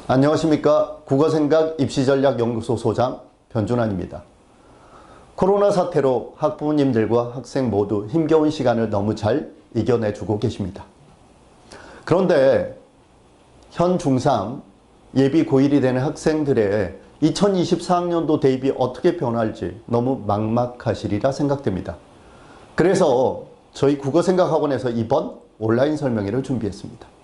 안녕하십니까. 국어생각 입시전략연구소 소장 변준환입니다. 코로나 사태로 학부모님들과 학생 모두 힘겨운 시간을 너무 잘 이겨내주고 계십니다. 그런데 현 중3 예비 고1이 되는 학생들의 2024학년도 대입이 어떻게 변할지 너무 막막하시리라 생각됩니다. 그래서 저희 국어생각학원에서 이번 온라인 설명회를 준비했습니다.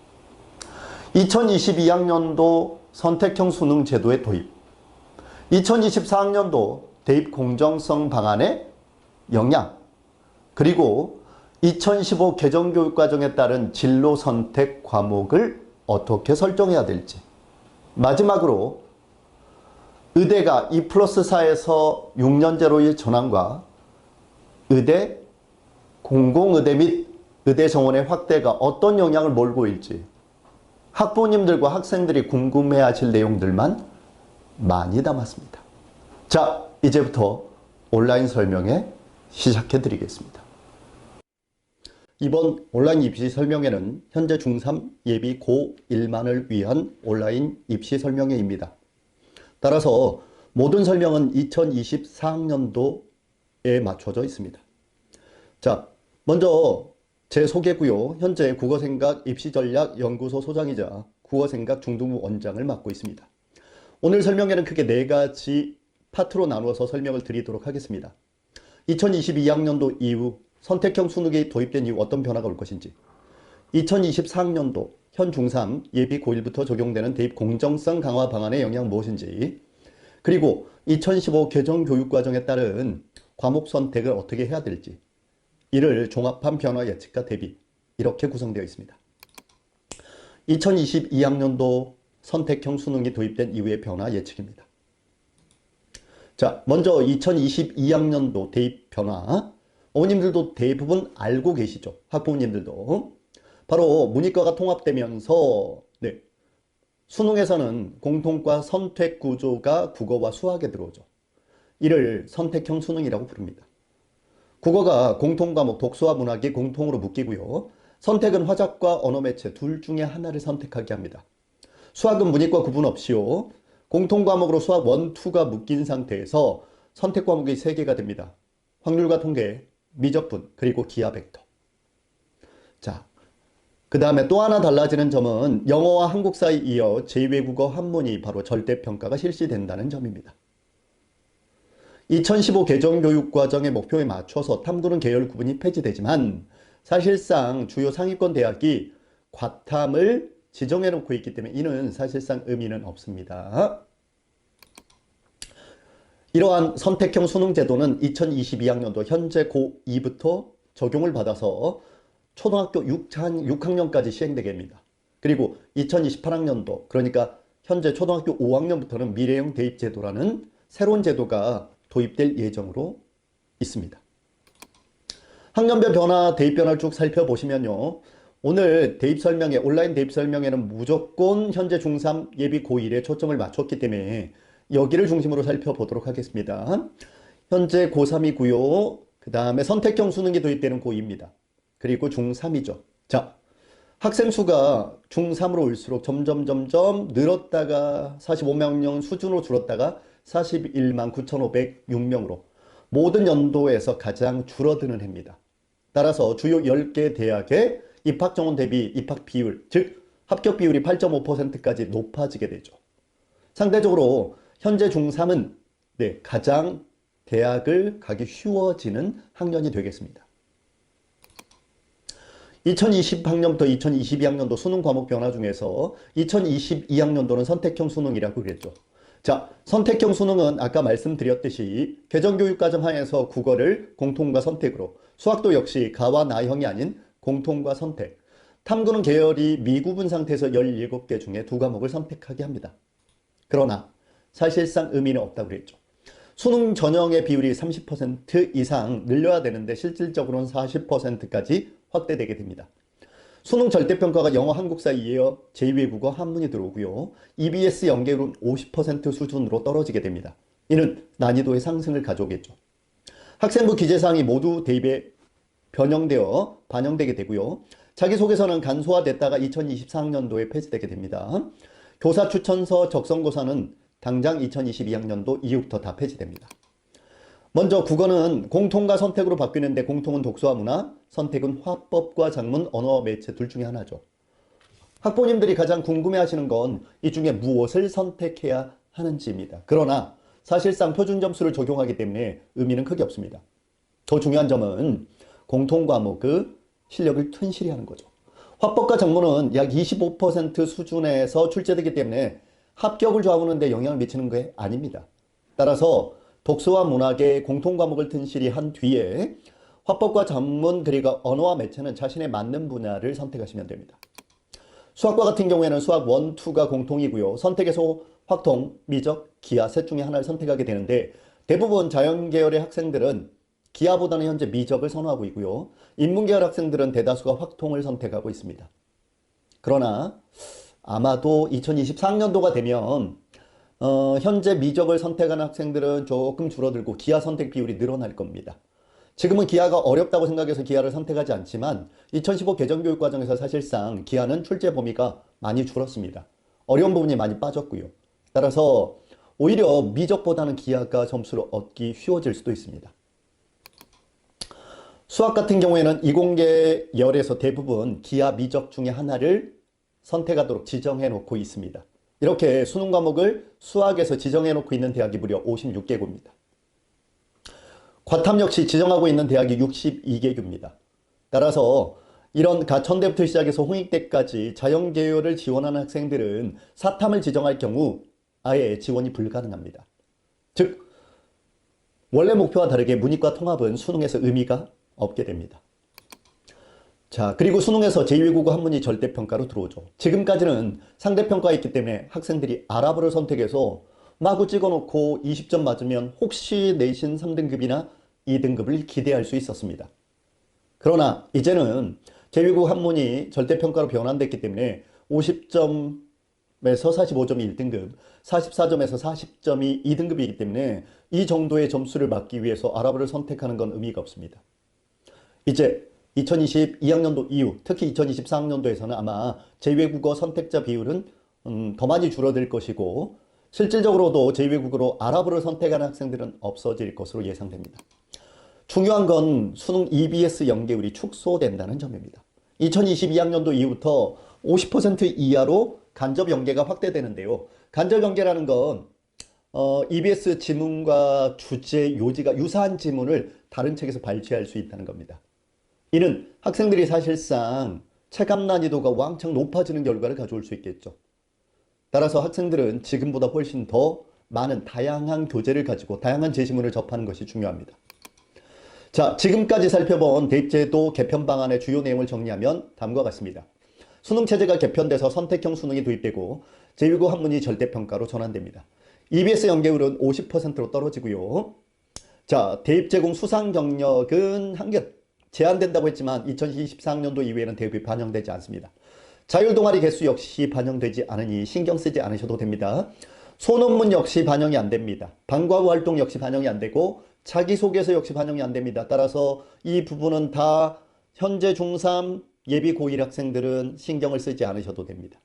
2022학년도 선택형 수능 제도의 도입, 2024학년도 대입 공정성 방안의 영향, 그리고 2015 개정교육과정에 따른 진로 선택 과목을 어떻게 설정해야 될지, 마지막으로 의대가 2+4에서 6년제로의 전환과 의대, 공공의대 및 의대 정원의 확대가 어떤 영향을 몰고 일지 학부모님들과 학생들이 궁금해하실 내용들만 많이 담았습니다. 자, 이제부터 온라인 설명회 시작해 드리겠습니다. 이번 온라인 입시 설명회는 현재 중3 예비 고1만을 위한 온라인 입시 설명회입니다. 따라서 모든 설명은 2024학년도에 맞춰져 있습니다. 자, 먼저 제 소개고요. 현재 국어생각 입시전략연구소 소장이자 국어생각 중등부 원장을 맡고 있습니다. 오늘 설명회는 크게 4가지 파트로 나누어서 설명을 드리도록 하겠습니다. 2022학년도 이후 선택형 수능이 도입된 이후 어떤 변화가 올 것인지, 2024학년도 현 중3 예비 고1부터 적용되는 대입 공정성 강화 방안의 영향 무엇인지, 그리고 2015 개정 교육과정에 따른 과목 선택을 어떻게 해야 될지, 이를 종합한 변화 예측과 대비, 이렇게 구성되어 있습니다. 2022학년도 선택형 수능이 도입된 이후의 변화 예측입니다. 자, 먼저 2022학년도 대입 변화, 어머님들도 대부분 알고 계시죠? 학부모님들도. 바로 문이과가 통합되면서 수능에서는 공통과 선택 구조가 국어와 수학에 들어오죠. 이를 선택형 수능이라고 부릅니다. 국어가 공통과목 독서와 문학이 공통으로 묶이고요. 선택은 화작과 언어매체 둘 중에 하나를 선택하게 합니다. 수학은 문이과 구분 없이요. 공통과목으로 수학 1, 2가 묶인 상태에서 선택 과목이 3개가 됩니다. 확률과 통계, 미적분, 그리고 기하 벡터. 자, 그 다음에 또 하나 달라지는 점은 영어와 한국사에 이어 제2외국어 한문이 바로 절대평가가 실시된다는 점입니다. 2015 개정교육과정의 목표에 맞춰서 탐구는 계열 구분이 폐지되지만 사실상 주요 상위권 대학이 과탐을 지정해 놓고 있기 때문에 이는 사실상 의미는 없습니다. 이러한 선택형 수능 제도는 2022학년도 현재 고2부터 적용을 받아서 초등학교 6학년까지 시행되게 됩니다. 그리고 2028학년도, 그러니까 현재 초등학교 5학년부터는 미래형 대입제도라는 새로운 제도가 도입될 예정으로 있습니다. 학년별 변화, 대입 변화를 쭉 살펴보시면요. 오늘 대입 설명회, 온라인 대입 설명회는 무조건 현재 중3 예비 고1에 초점을 맞췄기 때문에 여기를 중심으로 살펴보도록 하겠습니다. 현재 고3이고요. 그 다음에 선택형 수능이 도입되는 고2입니다. 그리고 중3이죠. 자, 학생 수가 중3으로 올수록 점점 늘었다가 45만 명 수준으로 줄었다가 41만 9,506명으로 모든 연도에서 가장 줄어드는 해입니다. 따라서 주요 10개 대학의 입학 정원 대비 입학 비율, 즉 합격 비율이 8.5%까지 높아지게 되죠. 상대적으로 현재 중3은 가장 대학을 가기 쉬워지는 학년이 되겠습니다. 2020학년부터 2022학년도 수능 과목 변화 중에서 2022학년도는 선택형 수능이라고 그랬죠. 자, 선택형 수능은 아까 말씀드렸듯이 개정교육과정 하에서 국어를 공통과 선택으로, 수학도 역시 가와 나형이 아닌 공통과 선택, 탐구는 계열이 미구분 상태에서 17개 중에 2과목을 선택하게 합니다. 그러나 사실상 의미는 없다고 그랬죠. 수능 전형의 비율이 30% 이상 늘려야 되는데 실질적으로는 40%까지 확대되게 됩니다. 수능 절대평가가 영어, 한국사에 이어 제2외국어 한문이 들어오고요. EBS 연계율은 50% 수준으로 떨어지게 됩니다. 이는 난이도의 상승을 가져오겠죠. 학생부 기재사항이 모두 대입에 반영되게 되고요. 자기소개서는 간소화됐다가 2024학년도에 폐지되게 됩니다. 교사 추천서 적성고사는 당장 2022학년도 이후부터 다 폐지됩니다. 먼저 국어는 공통과 선택으로 바뀌는데 공통은 독서와 문화, 선택은 화법과 작문, 언어, 매체 둘 중에 하나죠. 학부모님들이 가장 궁금해하시는 건 이 중에 무엇을 선택해야 하는지입니다. 그러나 사실상 표준 점수를 적용하기 때문에 의미는 크게 없습니다. 더 중요한 점은 공통 과목의 실력을 튼실히 하는 거죠. 화법과 작문은 약 25% 수준에서 출제되기 때문에 합격을 좌우하는 데 영향을 미치는 게 아닙니다. 따라서 독서와 문학의 공통 과목을 튼실히 한 뒤에 화법과 작문 그리고 언어와 매체는 자신에 맞는 분야를 선택하시면 됩니다. 수학과 같은 경우에는 수학 1, 2가 공통이고요. 선택에서 확통, 미적, 기하 셋 중에 하나를 선택하게 되는데 대부분 자연계열의 학생들은 기하보다는 현재 미적을 선호하고 있고요. 인문계열 학생들은 대다수가 확통을 선택하고 있습니다. 그러나 아마도 2024학년도가 되면 현재 미적을 선택하는 학생들은 조금 줄어들고 기하 선택 비율이 늘어날 겁니다. 지금은 기하가 어렵다고 생각해서 기하를 선택하지 않지만 2015 개정교육과정에서 사실상 기하는 출제 범위가 많이 줄었습니다. 어려운 부분이 많이 빠졌고요. 따라서 오히려 미적보다는 기하가 점수를 얻기 쉬워질 수도 있습니다. 수학 같은 경우에는 이공계열에서 대부분 기하, 미적 중에 하나를 선택하도록 지정해 놓고 있습니다. 이렇게 수능 과목을 수학에서 지정해 놓고 있는 대학이 무려 56개구입니다. 과탐 역시 지정하고 있는 대학이 62개구입니다. 따라서 이런 가천대부터 시작해서 홍익대까지 자연계열을 지원하는 학생들은 사탐을 지정할 경우 아예 지원이 불가능합니다. 즉 원래 목표와 다르게 문이과 통합은 수능에서 의미가 없게 됩니다. 자, 그리고 수능에서 제2외국어 한문이 절대평가로 들어오죠. 지금까지는 상대평가가 있기 때문에 학생들이 아랍어를 선택해서 마구 찍어놓고 20점 맞으면 혹시 내신 3등급이나 2등급을 기대할 수 있었습니다. 그러나 이제는 제2외국어 한문이 절대평가로 변환됐기 때문에 50점에서 45점이 1등급, 44점에서 40점이 2등급이기 때문에 이 정도의 점수를 받기 위해서 아랍어를 선택하는 건 의미가 없습니다. 이제 2022학년도 이후, 특히 2024학년도에서는 아마 제2외국어 선택자 비율은 더 많이 줄어들 것이고 실질적으로도 제2외국어로 아랍어를 선택하는 학생들은 없어질 것으로 예상됩니다. 중요한 건 수능 EBS 연계율이 축소된다는 점입니다. 2022학년도 이후부터 50% 이하로 간접 연계가 확대되는데요. 간접 연계라는 건 EBS 지문과 주제, 요지가 유사한 지문을 다른 책에서 발췌할 수 있다는 겁니다. 이는 학생들이 사실상 체감 난이도가 왕창 높아지는 결과를 가져올 수 있겠죠. 따라서 학생들은 지금보다 훨씬 더 많은 다양한 교재를 가지고 다양한 제시문을 접하는 것이 중요합니다. 자, 지금까지 살펴본 대입제도 개편 방안의 주요 내용을 정리하면 다음과 같습니다. 수능 체제가 개편돼서 선택형 수능이 도입되고 제2외국어 한문이 절대평가로 전환됩니다. EBS 연계율은 50%로 떨어지고요. 자, 대입 제공 수상 경력은 한결 제한된다고 했지만 2024학년도 이후에는 대입이 반영되지 않습니다. 자율 동아리 개수 역시 반영되지 않으니 신경 쓰지 않으셔도 됩니다. 소논문 역시 반영이 안 됩니다. 방과 후 활동 역시 반영이 안 되고 자기소개서 역시 반영이 안 됩니다. 따라서 이 부분은 다 현재 중3 예비 고1 학생들은 신경을 쓰지 않으셔도 됩니다.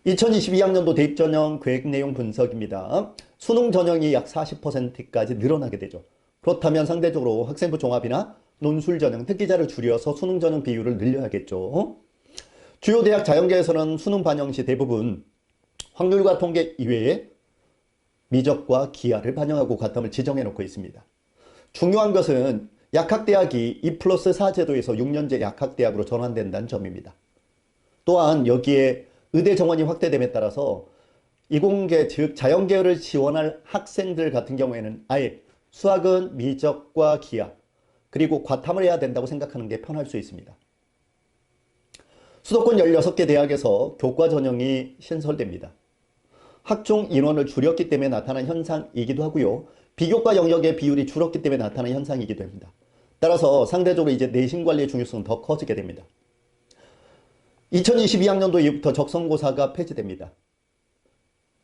2022학년도 대입 전형 계획 내용 분석입니다. 수능 전형이 약 40%까지 늘어나게 되죠. 그렇다면 상대적으로 학생부 종합이나 논술 전형, 특기자를 줄여서 수능 전형 비율을 늘려야겠죠. 주요 대학 자연계에서는 수능 반영 시 대부분 확률과 통계 이외에 미적과 기하를 반영하고 과탐을 지정해 놓고 있습니다. 중요한 것은 약학대학이 2+4 제도에서 6년제 약학대학으로 전환된다는 점입니다. 또한 여기에 의대 정원이 확대됨에 따라서 이공계 즉 자연계열을 지원할 학생들 같은 경우에는 아예 수학은 미적과 기하 그리고 과탐을 해야 된다고 생각하는 게 편할 수 있습니다. 수도권 16개 대학에서 교과 전형이 신설됩니다. 학종 인원을 줄였기 때문에 나타난 현상이기도 하고요. 비교과 영역의 비율이 줄었기 때문에 나타난 현상이기도 합니다. 따라서 상대적으로 이제 내신 관리의 중요성은 더 커지게 됩니다. 2022학년도 이후부터 적성고사가 폐지됩니다.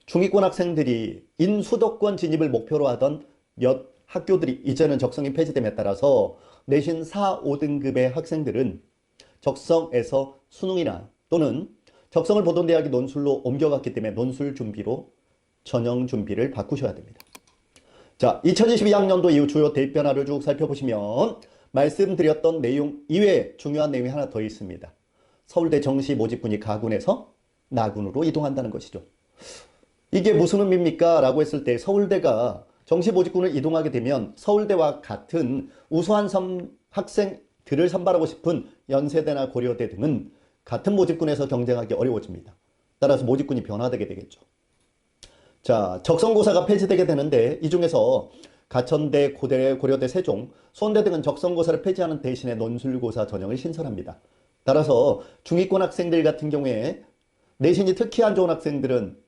중위권 학생들이 인수도권 진입을 목표로 하던 몇 학교들이 이제는 적성이 폐지됨에 따라서 내신 4, 5등급의 학생들은 적성에서 수능이나 또는 적성을 보던 대학이 논술로 옮겨갔기 때문에 논술 준비로 전형 준비를 바꾸셔야 됩니다. 자, 2022학년도 이후 주요 대입 변화를 쭉 살펴보시면 말씀드렸던 내용 이외에 중요한 내용이 하나 더 있습니다. 서울대 정시 모집군이 가군에서 나군으로 이동한다는 것이죠. 이게 무슨 의미입니까? 라고 했을 때 서울대가 정시 모집군을 이동하게 되면 서울대와 같은 우수한 학생들을 선발하고 싶은 연세대나 고려대 등은 같은 모집군에서 경쟁하기 어려워집니다. 따라서 모집군이 변화되게 되겠죠. 자, 적성고사가 폐지되게 되는데 이 중에서 가천대, 고려대, 세종, 수원대 등은 적성고사를 폐지하는 대신에 논술고사 전형을 신설합니다. 따라서 중위권 학생들 같은 경우에 내신이 특히 안 좋은 학생들은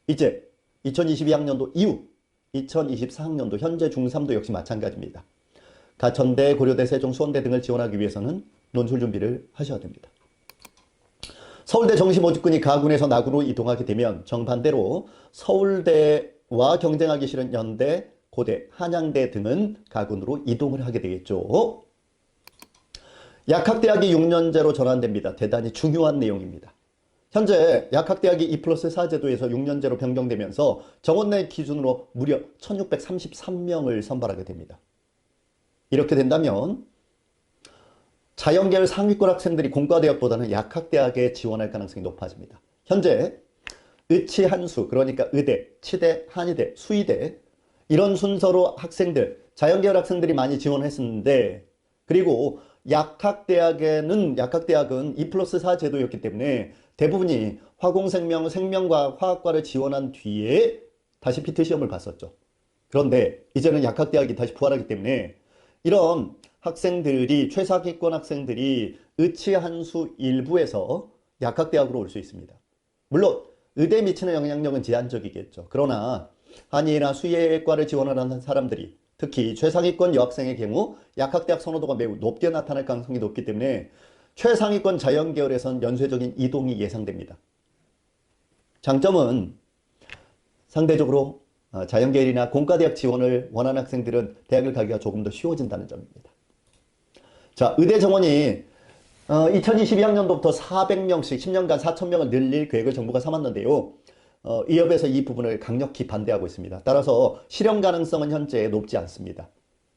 이제 2022학년도 이후 2024학년도 현재 중3도 역시 마찬가지입니다. 가천대, 고려대, 세종, 수원대 등을 지원하기 위해서는 논술 준비를 하셔야 됩니다. 서울대 정시 모집군이 가군에서 나군으로 이동하게 되면 정반대로 서울대와 경쟁하기 싫은 연대, 고대, 한양대 등은 가군으로 이동을 하게 되겠죠. 약학대학이 6년제로 전환됩니다. 대단히 중요한 내용입니다. 현재 약학대학이 2+4 제도에서 6년제로 변경되면서 정원내 기준으로 무려 1633명을 선발하게 됩니다. 이렇게 된다면 자연계열 상위권 학생들이 공과대학보다는 약학대학에 지원할 가능성이 높아집니다. 현재 의치, 한수, 그러니까 의대, 치대, 한의대, 수의대 이런 순서로 학생들, 자연계열 학생들이 많이 지원했었는데 그리고 약학대학은 2+4 제도였기 때문에 대부분이 화공생명, 생명과학, 화학과를 지원한 뒤에 다시 피트 시험을 봤었죠. 그런데 이제는 약학대학이 다시 부활하기 때문에 이런 학생들이 최상위권 학생들이 의치, 한수 일부에서 약학대학으로 올 수 있습니다. 물론 의대에 미치는 영향력은 제한적이겠죠. 그러나 한의나 수의과를 지원하는 사람들이 특히 최상위권 여학생의 경우 약학대학 선호도가 매우 높게 나타날 가능성이 높기 때문에 최상위권 자연계열에선 연쇄적인 이동이 예상됩니다. 장점은 상대적으로 자연계열이나 공과대학 지원을 원하는 학생들은 대학을 가기가 조금 더 쉬워진다는 점입니다. 자, 의대 정원이 2022학년도부터 400명씩 10년간 4,000명을 늘릴 계획을 정부가 삼았는데요. 이 업에서 이 부분을 강력히 반대하고 있습니다. 따라서 실현 가능성은 현재 높지 않습니다.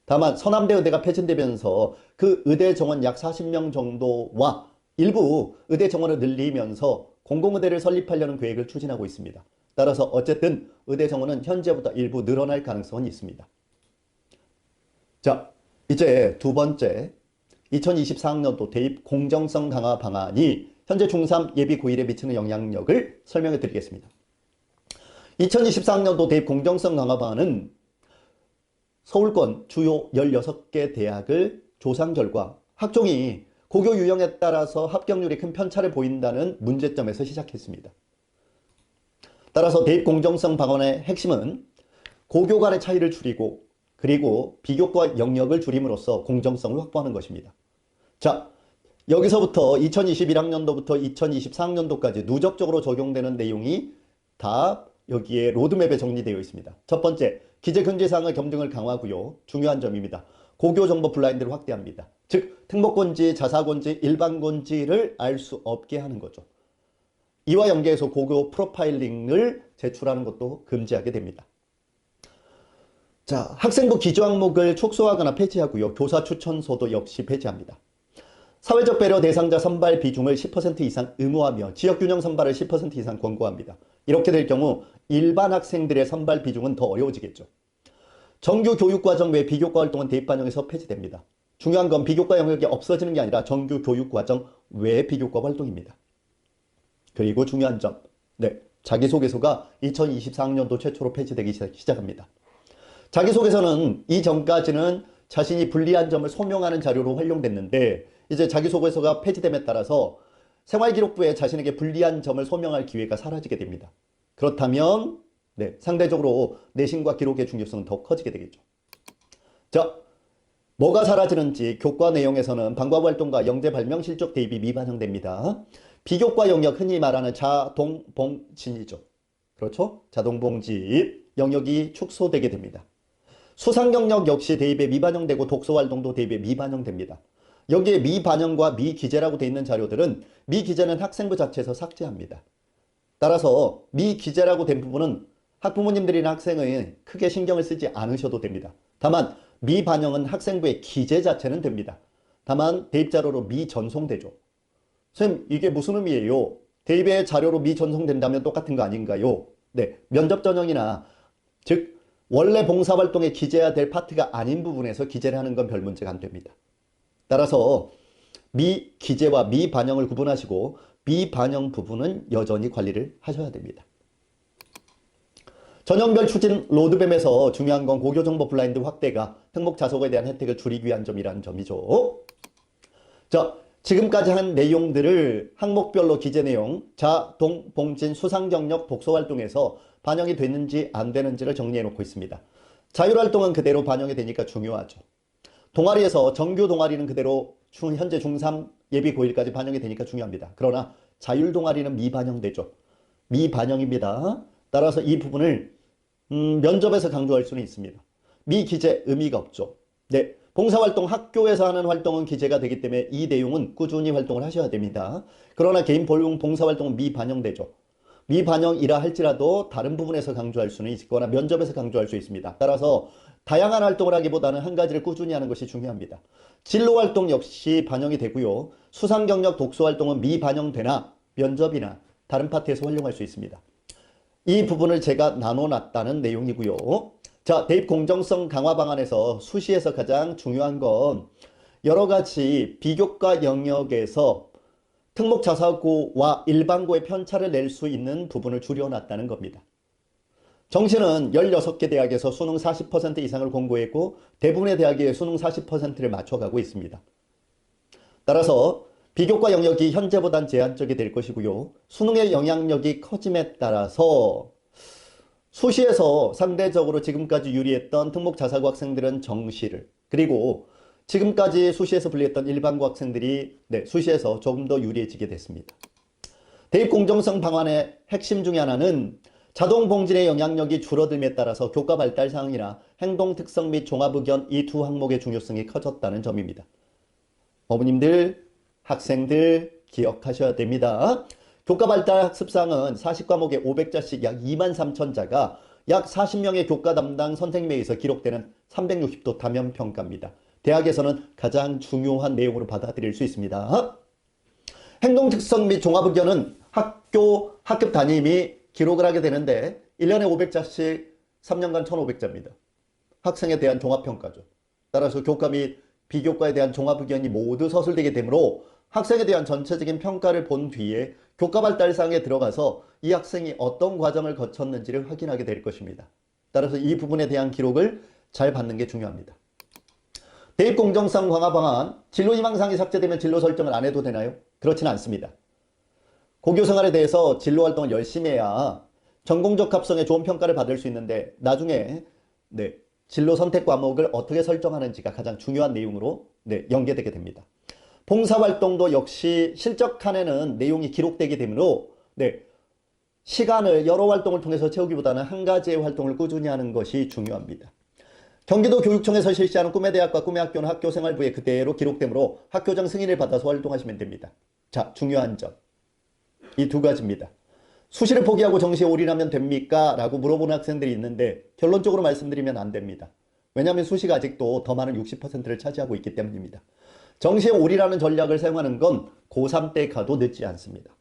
다만 서남대 의대가 폐진되면서 그 의대 정원 약 40명 정도와 일부 의대 정원을 늘리면서 공공의대를 설립하려는 계획을 추진하고 있습니다. 따라서 어쨌든 의대 정원은 현재보다 일부 늘어날 가능성은 있습니다. 자, 이제 두 번째 2024학년도 대입 공정성 강화 방안이 현재 중3 예비 고1에 미치는 영향력을 설명해 드리겠습니다. 2024학년도 대입 공정성 강화 방안은 서울권 주요 16개 대학을 조사한 결과 학종이 고교 유형에 따라서 합격률이 큰 편차를 보인다는 문제점에서 시작했습니다. 따라서 대입 공정성 방안의 핵심은 고교 간의 차이를 줄이고 그리고 비교과 영역을 줄임으로써 공정성을 확보하는 것입니다. 자, 여기서부터 2021학년도부터 2024학년도까지 누적적으로 적용되는 내용이 다 여기에 로드맵에 정리되어 있습니다. 첫 번째, 기재근제사항의 검증을 강화하고요. 중요한 점입니다. 고교정보 블라인드를 확대합니다. 즉, 특목고인지 자사고인지 일반고인지를 알 수 없게 하는 거죠. 이와 연계해서 고교 프로파일링을 제출하는 것도 금지하게 됩니다. 자, 학생부 기조 항목을 축소하거나 폐지하고요. 교사 추천서도 역시 폐지합니다. 사회적 배려 대상자 선발 비중을 10% 이상 의무화하며 지역균형 선발을 10% 이상 권고합니다. 이렇게 될 경우 일반 학생들의 선발 비중은 더 어려워지겠죠. 정규 교육과정 외 비교과 활동은 대입 반영에서 폐지됩니다. 중요한 건 비교과 영역이 없어지는 게 아니라 정규 교육과정 외 비교과 활동입니다. 그리고 중요한 점, 자기소개서가 2024학년도 최초로 폐지되기 시작합니다. 자기소개서는 이전까지는 자신이 불리한 점을 소명하는 자료로 활용됐는데 이제 자기소개서가 폐지됨에 따라서 생활기록부에 자신에게 불리한 점을 소명할 기회가 사라지게 됩니다. 그렇다면 상대적으로 내신과 기록의 중요성은 더 커지게 되겠죠. 자, 뭐가 사라지는지 교과 내용에서는 방과후활동과 영재 발명 실적 대입이 미반영됩니다. 비교과 영역 흔히 말하는 자동봉진이죠. 그렇죠? 자동봉진 영역이 축소되게 됩니다. 수상 경력 역시 대입에 미반영되고 독서 활동도 대입에 미반영됩니다. 여기에 미반영과 미기재라고 되어 있는 자료들은 미기재는 학생부 자체에서 삭제합니다. 따라서 미기재라고 된 부분은 학부모님들이나 학생은 크게 신경을 쓰지 않으셔도 됩니다. 다만 미반영은 학생부의 기재 자체는 됩니다. 다만 대입자료로 미전송되죠. 선생님 이게 무슨 의미예요? 대입의 자료로 미전송된다면 똑같은 거 아닌가요? 네, 면접 전형이나 즉 원래 봉사활동에 기재해야 될 파트가 아닌 부분에서 기재를 하는 건 별 문제가 안 됩니다. 따라서 미기재와 미반영을 구분하시고 미반영 부분은 여전히 관리를 하셔야 됩니다. 전형별 추진 로드맵에서 중요한 건 고교정보 블라인드 확대가 특목 자소서에 대한 혜택을 줄이기 위한 점이라는 점이죠. 자, 지금까지 한 내용들을 항목별로 기재 내용, 자, 동, 봉진, 수상 경력, 독서 활동에서 반영이 됐는지 안 되는지를 정리해 놓고 있습니다. 자율활동은 그대로 반영이 되니까 중요하죠. 동아리에서 정규 동아리는 그대로 현재 중3 예비 고1까지 반영이 되니까 중요합니다. 그러나 자율 동아리는 미반영되죠. 미반영입니다. 따라서 이 부분을 면접에서 강조할 수는 있습니다. 미기재 의미가 없죠. 네, 봉사활동 학교에서 하는 활동은 기재가 되기 때문에 이 내용은 꾸준히 활동을 하셔야 됩니다. 그러나 개인 봉사활동은 미반영되죠. 미반영이라 할지라도 다른 부분에서 강조할 수는 있거나 면접에서 강조할 수 있습니다. 따라서 다양한 활동을 하기보다는 한 가지를 꾸준히 하는 것이 중요합니다. 진로활동 역시 반영이 되고요. 수상경력 독서활동은 미반영되나 면접이나 다른 파트에서 활용할 수 있습니다. 이 부분을 제가 나눠놨다는 내용이고요. 자, 대입 공정성 강화 방안에서 수시에서 가장 중요한 건 여러 가지 비교과 영역에서 특목 자사고와 일반고의 편차를 낼 수 있는 부분을 줄여놨다는 겁니다. 정시는 16개 대학에서 수능 40% 이상을 공고했고 대부분의 대학이 수능 40%를 맞춰가고 있습니다. 따라서 비교과 영역이 현재보단 제한적이 될 것이고요. 수능의 영향력이 커짐에 따라서 수시에서 상대적으로 지금까지 유리했던 특목 자사고 학생들은 정시를, 그리고 지금까지 수시에서 불리했던 일반고 학생들이 수시에서 조금 더 유리해지게 됐습니다. 대입 공정성 방안의 핵심 중에 하나는 자동 봉진의 영향력이 줄어듦에 따라서 교과 발달 사항이나 행동 특성 및 종합 의견 이 두 항목의 중요성이 커졌다는 점입니다. 어머님들, 학생들 기억하셔야 됩니다. 교과 발달 학습사항은 40과목에 500자씩 약 23,000자가 약 40명의 교과 담당 선생님에 의해서 기록되는 360도 다면 평가입니다. 대학에서는 가장 중요한 내용으로 받아들일 수 있습니다. 행동 특성 및 종합 의견은 학급 담임이 기록을 하게 되는데 1년에 500자씩 3년간 1,500자입니다. 학생에 대한 종합평가죠. 따라서 교과 및 비교과에 대한 종합 의견이 모두 서술되게 되므로 학생에 대한 전체적인 평가를 본 뒤에 교과 발달사항에 들어가서 이 학생이 어떤 과정을 거쳤는지를 확인하게 될 것입니다. 따라서 이 부분에 대한 기록을 잘 받는 게 중요합니다. 대입 공정성 강화 방안, 진로 희망사항이 삭제되면 진로 설정을 안 해도 되나요? 그렇지는 않습니다. 고교 생활에 대해서 진로 활동을 열심히 해야 전공적 합성에 좋은 평가를 받을 수 있는데 나중에 진로 선택 과목을 어떻게 설정하는지가 가장 중요한 내용으로 연계되게 됩니다. 봉사활동도 역시 실적 칸에는 내용이 기록되게 되므로 시간을 여러 활동을 통해서 채우기보다는 한 가지의 활동을 꾸준히 하는 것이 중요합니다. 경기도 교육청에서 실시하는 꿈의 대학과 꿈의 학교는 학교생활부에 그대로 기록되므로 학교장 승인을 받아서 활동하시면 됩니다. 자, 중요한 점. 이 두 가지입니다. 수시를 포기하고 정시에 올인하면 됩니까? 라고 물어보는 학생들이 있는데 결론적으로 말씀드리면 안 됩니다. 왜냐하면 수시가 아직도 더 많은 60%를 차지하고 있기 때문입니다. 정시에 올인하는 전략을 사용하는 건 고3 때 가도 늦지 않습니다.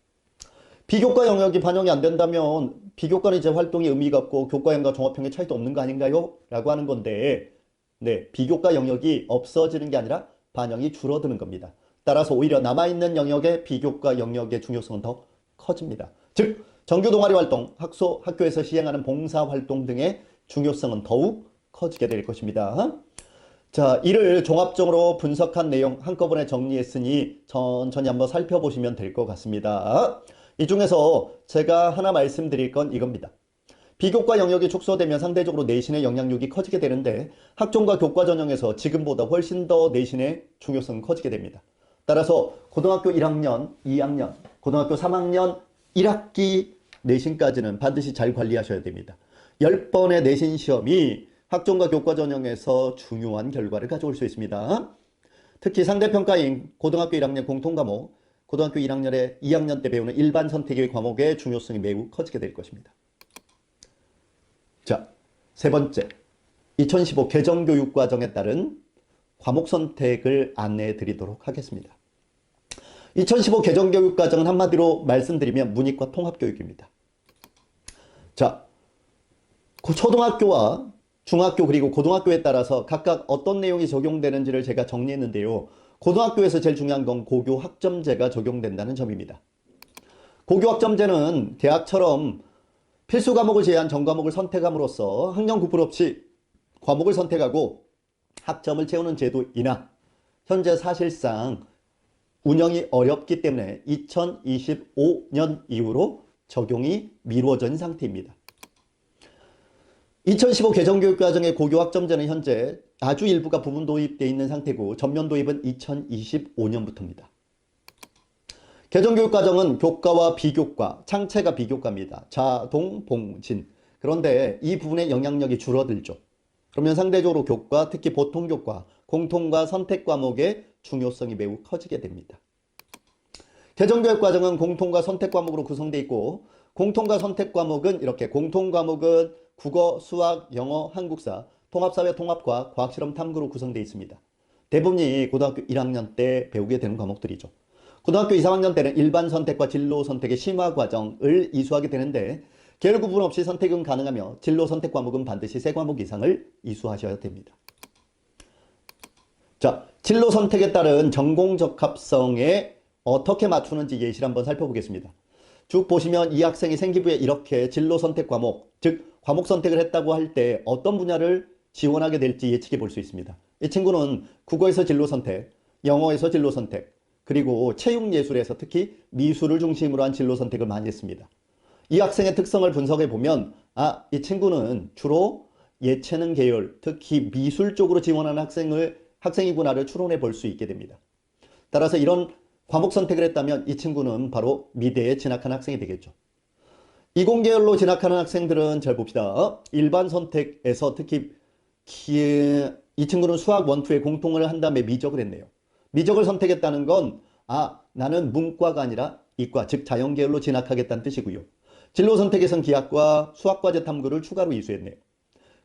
비교과 영역이 반영이 안 된다면 비교과는 이제 활동이 의미가 없고 교과형과 종합형의 차이도 없는 거 아닌가요? 라고 하는 건데 비교과 영역이 없어지는 게 아니라 반영이 줄어드는 겁니다. 따라서 오히려 남아있는 영역의 비교과 영역의 중요성은 더 커집니다. 즉 정규 동아리 활동, 학교에서 시행하는 봉사활동 등의 중요성은 더욱 커지게 될 것입니다. 자, 이를 종합적으로 분석한 내용 한꺼번에 정리했으니 천천히 한번 살펴보시면 될 것 같습니다. 이 중에서 제가 하나 말씀드릴 건 이겁니다. 비교과 영역이 축소되면 상대적으로 내신의 영향력이 커지게 되는데 학종과 교과 전형에서 지금보다 훨씬 더 내신의 중요성은 커지게 됩니다. 따라서 고등학교 1학년, 2학년, 고등학교 3학년 1학기 내신까지는 반드시 잘 관리하셔야 됩니다. 10번의 내신 시험이 학종과 교과 전형에서 중요한 결과를 가져올 수 있습니다. 특히 상대평가인 고등학교 1학년 공통과목, 고등학교 1학년에 2학년 때 배우는 일반 선택의 과목의 중요성이 매우 커지게 될 것입니다. 자, 세 번째, 2015 개정교육과정에 따른 과목 선택을 안내해 드리도록 하겠습니다. 2015 개정교육과정은 한마디로 말씀드리면 문이과 통합교육입니다. 자, 초등학교와 중학교 그리고 고등학교에 따라서 각각 어떤 내용이 적용되는지를 제가 정리했는데요. 고등학교에서 제일 중요한 건 고교 학점제가 적용된다는 점입니다. 고교 학점제는 대학처럼 필수 과목을 제외한 전 과목을 선택함으로써 학년 구분 없이 과목을 선택하고 학점을 채우는 제도이나 현재 사실상 운영이 어렵기 때문에 2025년 이후로 적용이 미루어진 상태입니다. 2015 개정교육과정의 고교 학점제는 현재 아주 일부가 부분 도입되어 있는 상태고 전면 도입은 2025년부터입니다. 개정교육과정은 교과와 비교과, 창체가 비교과입니다. 자동, 봉진. 그런데 이 부분의 영향력이 줄어들죠. 그러면 상대적으로 교과, 특히 보통교과, 공통과 선택 과목의 중요성이 매우 커지게 됩니다. 개정교육과정은 공통과 선택 과목으로 구성되어 있고 공통과 선택 과목은 이렇게 공통 과목은 국어, 수학, 영어, 한국사, 통합사회, 통합과학, 과학실험, 탐구로 구성되어 있습니다. 대부분이 고등학교 1학년 때 배우게 되는 과목들이죠. 고등학교 2, 3학년 때는 일반 선택과 진로 선택의 심화 과정을 이수하게 되는데 계열 구분 없이 선택은 가능하며 진로 선택 과목은 반드시 3과목 이상을 이수하셔야 됩니다. 자, 진로 선택에 따른 전공 적합성에 어떻게 맞추는지 예시를 한번 살펴보겠습니다. 쭉 보시면 이 학생이 생기부에 이렇게 진로 선택 과목, 즉 과목 선택을 했다고 할 때 어떤 분야를 지원하게 될지 예측해 볼 수 있습니다. 이 친구는 국어에서 진로 선택, 영어에서 진로 선택, 그리고 체육예술에서 특히 미술을 중심으로 한 진로 선택을 많이 했습니다. 이 학생의 특성을 분석해 보면 이 친구는 주로 예체능 계열, 특히 미술 쪽으로 지원하는 학생이구나를 추론해 볼 수 있게 됩니다. 따라서 이런 과목 선택을 했다면 이 친구는 바로 미대에 진학한 학생이 되겠죠. 이공계열로 진학하는 학생들은 잘 봅시다. 일반 선택에서 특히 이 친구는 수학 1, 2에 공통을 한 다음에 미적을 했네요. 미적을 선택했다는 건 나는 문과가 아니라 이과, 즉 자연계열로 진학하겠다는 뜻이고요. 진로 선택에선 기하과, 수학과제 탐구를 추가로 이수했네요.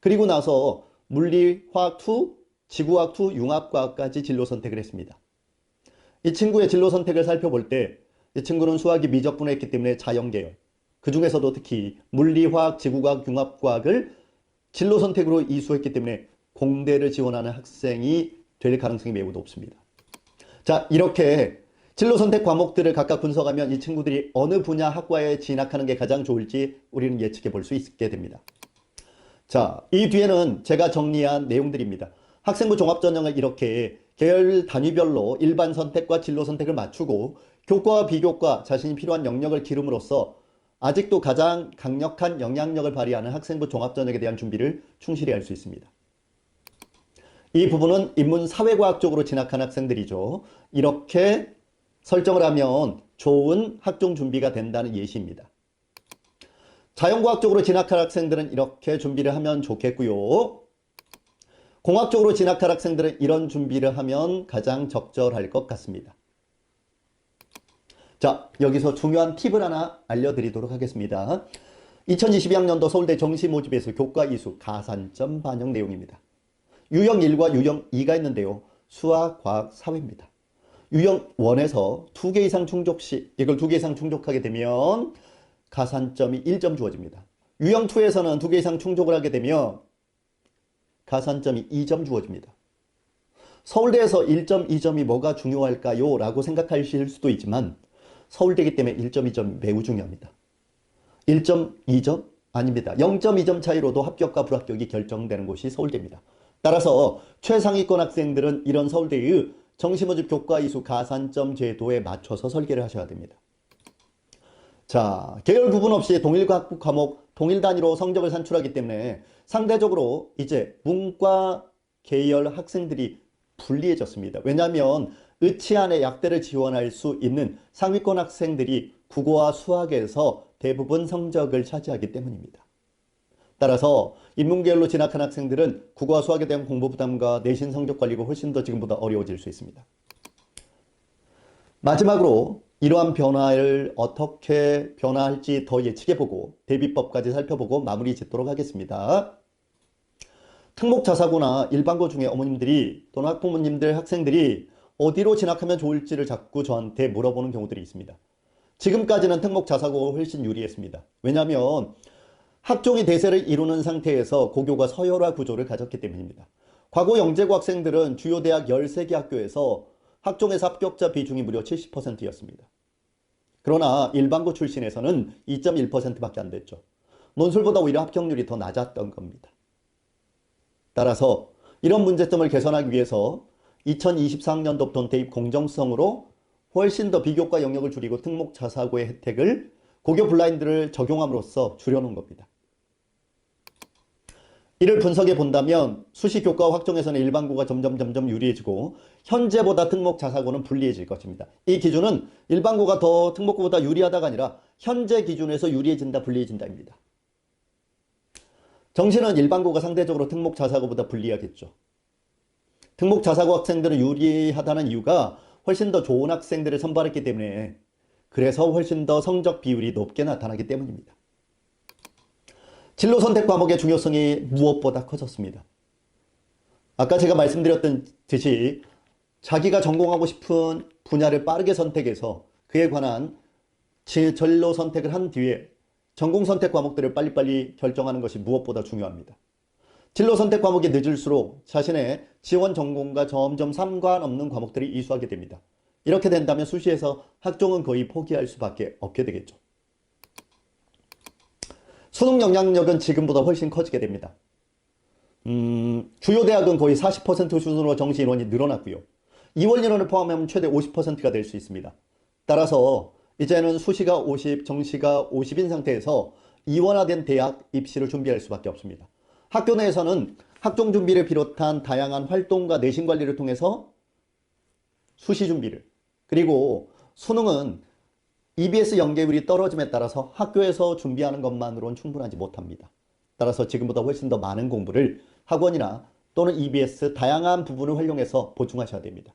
그리고 나서 물리, 화학 2, 지구화학 2, 융합과학까지 진로 선택을 했습니다. 이 친구의 진로 선택을 살펴볼 때 이 친구는 수학이 미적분을 했기 때문에 자연계열, 그 중에서도 특히 물리, 화학, 지구과학, 융합과학을 진로 선택으로 이수했기 때문에 공대를 지원하는 학생이 될 가능성이 매우 높습니다. 자, 이렇게 진로 선택 과목들을 각각 분석하면 이 친구들이 어느 분야 학과에 진학하는 게 가장 좋을지 우리는 예측해 볼 수 있게 됩니다. 자, 이 뒤에는 제가 정리한 내용들입니다. 학생부 종합전형을 이렇게 계열 단위별로 일반 선택과 진로 선택을 맞추고 교과와 비교과 자신이 필요한 영역을 기름으로써 아직도 가장 강력한 영향력을 발휘하는 학생부 종합전형에 대한 준비를 충실히 할 수 있습니다. 이 부분은 인문사회과학 쪽으로 진학한 학생들이죠. 이렇게 설정을 하면 좋은 학종 준비가 된다는 예시입니다. 자연과학 쪽으로 진학할 학생들은 이렇게 준비를 하면 좋겠고요. 공학 쪽으로 진학할 학생들은 이런 준비를 하면 가장 적절할 것 같습니다. 자, 여기서 중요한 팁을 하나 알려드리도록 하겠습니다. 2022학년도 서울대 정시모집에서 교과 이수 가산점 반영 내용입니다. 유형 1과 유형 2가 있는데요. 수학, 과학, 사회입니다. 유형 1에서 2개 이상 충족 시 이걸 2개 이상 충족하게 되면 가산점이 1점 주어집니다. 유형 2에서는 2개 이상 충족을 하게 되면 가산점이 2점 주어집니다. 서울대에서 1점, 2점이 뭐가 중요할까요? 라고 생각하실 수도 있지만 서울대이기 때문에 1점, 2점이 매우 중요합니다. 1점, 2점? 아닙니다. 0.2점 차이로도 합격과 불합격이 결정되는 곳이 서울대입니다. 따라서 최상위권 학생들은 이런 서울대의 정시모집 교과 이수 가산점 제도에 맞춰서 설계를 하셔야 됩니다. 자, 계열 구분 없이 동일 과목, 동일 단위로 성적을 산출하기 때문에 상대적으로 이제 문과 계열 학생들이 불리해졌습니다. 왜냐하면 의치안에 약대를 지원할 수 있는 상위권 학생들이 국어와 수학에서 대부분 성적을 차지하기 때문입니다. 따라서 인문계열로 진학한 학생들은 국어와 수학에 대한 공부 부담과 내신 성적 관리가 훨씬 더 지금보다 어려워질 수 있습니다. 마지막으로 이러한 변화를 어떻게 변화할지 더 예측해보고 대비법까지 살펴보고 마무리 짓도록 하겠습니다. 특목자사고나 일반고 중에 어머님들이 또는 학부모님들, 학생들이 어디로 진학하면 좋을지를 자꾸 저한테 물어보는 경우들이 있습니다. 지금까지는 특목자사고가 훨씬 유리했습니다. 왜냐하면 학종이 대세를 이루는 상태에서 고교가 서열화 구조를 가졌기 때문입니다. 과거 영재고 학생들은 주요 대학 13개 학교에서 학종에서 합격자 비중이 무려 70%였습니다. 그러나 일반고 출신에서는 2.1%밖에 안 됐죠. 논술보다 오히려 합격률이 더 낮았던 겁니다. 따라서 이런 문제점을 개선하기 위해서 2024학년도부터 대입 공정성으로 훨씬 더 비교과 영역을 줄이고 특목자사고의 혜택을 고교 블라인드를 적용함으로써 줄여놓은 겁니다. 이를 분석해 본다면 수시 교과와 확정에서는 일반고가 점점 유리해지고 현재보다 특목자사고는 불리해질 것입니다. 이 기준은 일반고가 더 특목고보다 유리하다가 아니라 현재 기준에서 유리해진다, 불리해진다입니다. 정시는 일반고가 상대적으로 특목자사고보다 불리하겠죠. 특목자사고 학생들은 유리하다는 이유가 훨씬 더 좋은 학생들을 선발했기 때문에, 그래서 훨씬 더 성적 비율이 높게 나타나기 때문입니다. 진로 선택 과목의 중요성이 무엇보다 커졌습니다. 아까 제가 말씀드렸듯이 자기가 전공하고 싶은 분야를 빠르게 선택해서 그에 관한 진로 선택을 한 뒤에 전공 선택 과목들을 빨리빨리 결정하는 것이 무엇보다 중요합니다. 진로 선택 과목이 늦을수록 자신의 지원 전공과 점점 상관없는 과목들이 이수하게 됩니다. 이렇게 된다면 수시에서 학종은 거의 포기할 수밖에 없게 되겠죠. 수능 영향력은 지금보다 훨씬 커지게 됩니다. 주요 대학은 거의 40% 수준으로 정시 인원이 늘어났고요. 이원 인원을 포함하면 최대 50%가 될 수 있습니다. 따라서 이제는 수시가 50, 정시가 50인 상태에서 이원화된 대학 입시를 준비할 수밖에 없습니다. 학교 내에서는 학종 준비를 비롯한 다양한 활동과 내신 관리를 통해서 수시 준비를, 그리고 수능은 EBS 연계율이 떨어짐에 따라서 학교에서 준비하는 것만으로는 충분하지 못합니다. 따라서 지금보다 훨씬 더 많은 공부를 학원이나 또는 EBS 다양한 부분을 활용해서 보충하셔야 됩니다.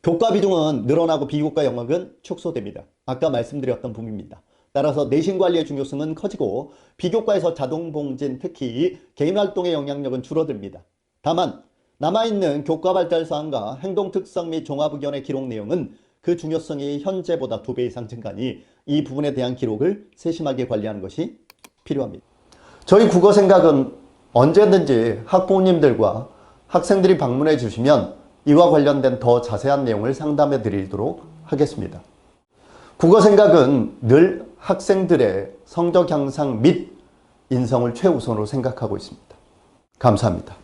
교과 비중은 늘어나고 비교과 영역은 축소됩니다. 아까 말씀드렸던 부분입니다. 따라서 내신 관리의 중요성은 커지고 비교과에서 자동봉진, 특히 개인활동의 영향력은 줄어듭니다. 다만 남아있는 교과 발달 사항과 행동 특성 및 종합의견의 기록 내용은 그 중요성이 현재보다 2배 이상 증가하니 이 부분에 대한 기록을 세심하게 관리하는 것이 필요합니다. 저희 국어 생각은 언제든지 학부모님들과 학생들이 방문해 주시면 이와 관련된 더 자세한 내용을 상담해 드리도록 하겠습니다. 국어 생각은 늘 학생들의 성적 향상 및 인성을 최우선으로 생각하고 있습니다. 감사합니다.